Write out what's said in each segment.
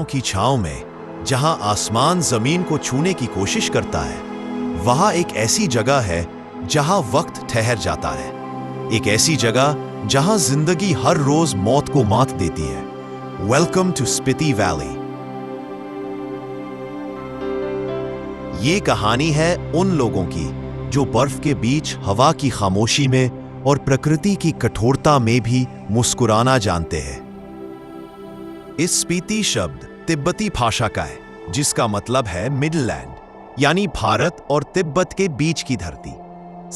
पहाड़ों की छांव में, जहां आसमान जमीन को छूने की कोशिश करता है, वहां एक ऐसी जगह है जहां वक्त ठहर जाता है। एक ऐसी जगह जहां जिंदगी हर रोज मौत को मात देती है। Welcome to Spiti valley. ये कहानी है उन लोगों की जो बर्फ के बीच हवा की खामोशी में और प्रकृति की कठोरता में भी मुस्कुराना जानते हैं। इस स्पीति शब्द तिब्बती भाषा का है, जिसका मतलब है मिडलैंड, यानी भारत और तिब्बत के बीच की धरती।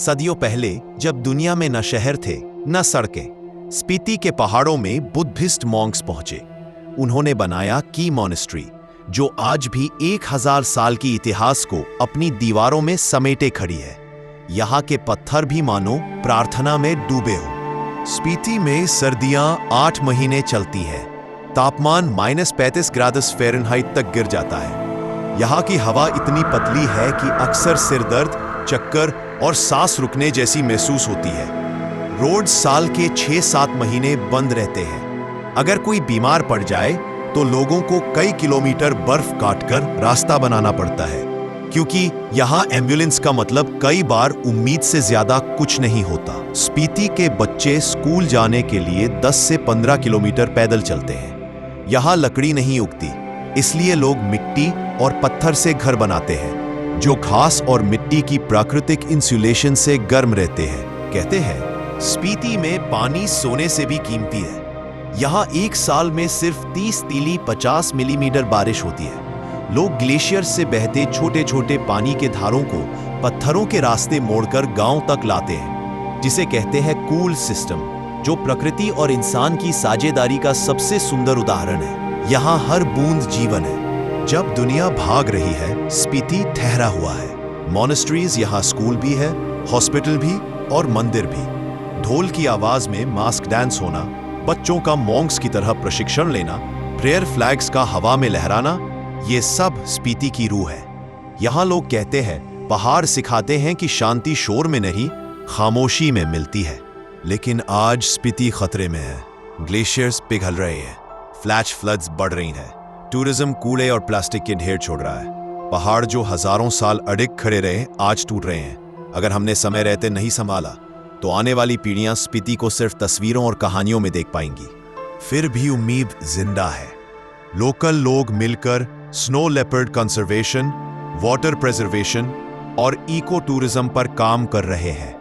सदियों पहले जब दुनिया में न शहर थे न सड़कें, स्पीति के पहाड़ों में बुद्धिस्ट मॉन्क्स पहुंचे। उन्होंने बनाया की मॉनेस्ट्री, जो आज भी 1000 साल की इतिहास को अपनी दीवारों में समेटे खड़ी है। यहाँ के पत्थर भी मानो प्रार्थना में डूबे हो। स्पीति में सर्दियां 8 महीने चलती है। तापमान -35 फ़ारेनहाइट तक गिर जाता है। यहाँ की हवा इतनी पतली है कि अक्सर सिरदर्द, चक्कर और सांस रुकने जैसी महसूस होती है। रोड साल के 6-7 महीने बंद रहते हैं। अगर कोई बीमार पड़ जाए तो लोगों को कई किलोमीटर बर्फ काटकर रास्ता बनाना पड़ता है, क्योंकि यहाँ एम्बुलेंस का मतलब कई बार उम्मीद से ज्यादा कुछ नहीं होता। स्पीति के बच्चे स्कूल जाने के लिए 10 से 15 किलोमीटर पैदल चलते हैं। यहाँ लकड़ी नहीं उगती, इसलिए लोग मिट्टी और पत्थर से घर बनाते हैं, जो घास और मिट्टी की प्राकृतिक इंसुलेशन से गर्म रहते हैं। कहते हैं स्पीति में पानी सोने से भी कीमती है। यहाँ एक साल में सिर्फ 30 तीली 50 मिलीमीटर बारिश होती है। लोग ग्लेशियर से बहते छोटे छोटे पानी के धारों को पत्थरों के रास्ते मोड़कर गांव तक लाते हैं, जिसे कहते हैं कूल सिस्टम, जो प्रकृति और इंसान की साझेदारी का सबसे सुंदर उदाहरण है। यहाँ हर बूंद जीवन है। जब दुनिया भाग रही है, स्पीति ठहरा हुआ है। मॉनेस्ट्रीज यहाँ स्कूल भी है, हॉस्पिटल भी और मंदिर भी। ढोल की आवाज में मास्क डांस होना, बच्चों का मॉन्क्स की तरह प्रशिक्षण लेना, प्रेयर फ्लैग्स का हवा में लहराना, ये सब स्पीति की रूह है। यहाँ लोग कहते हैं पहाड़ सिखाते हैं कि शांति शोर में नहीं, खामोशी में मिलती है। लेकिन आज स्पीति खतरे में है। ग्लेशियर्स पिघल रहे हैं, फ्लैश फ्लड्स बढ़ रही हैं, टूरिज्म कूड़े और प्लास्टिक के ढेर छोड़ रहा है। पहाड़ जो हजारों साल अडिग खड़े रहे, आज टूट रहे हैं। अगर हमने समय रहते नहीं संभाला तो आने वाली पीढ़ियां स्पीति को सिर्फ तस्वीरों और कहानियों में देख पाएंगी। फिर भी उम्मीद जिंदा है। लोकल लोग मिलकर snow leopard conservation, water preservation और इको टूरिज्म पर काम कर रहे हैं।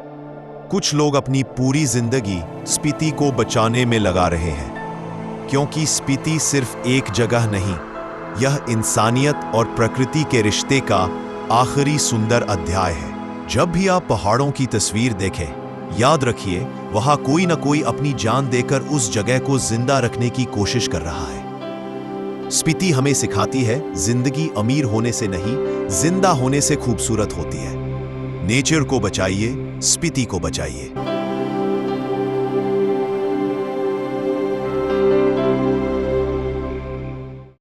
कुछ लोग अपनी पूरी जिंदगी स्पीति को बचाने में लगा रहे हैं, क्योंकि स्पीति सिर्फ एक जगह नहीं, यह इंसानियत और प्रकृति के रिश्ते का आखिरी सुंदर अध्याय है। जब भी आप पहाड़ों की तस्वीर देखें, याद रखिए वहां कोई न कोई अपनी जान देकर उस जगह को जिंदा रखने की कोशिश कर रहा है। स्पीति हमें सिखाती है जिंदगी अमीर होने से नहीं, जिंदा होने से खूबसूरत होती है। नेचर को बचाइए, स्पीति को बचाइए।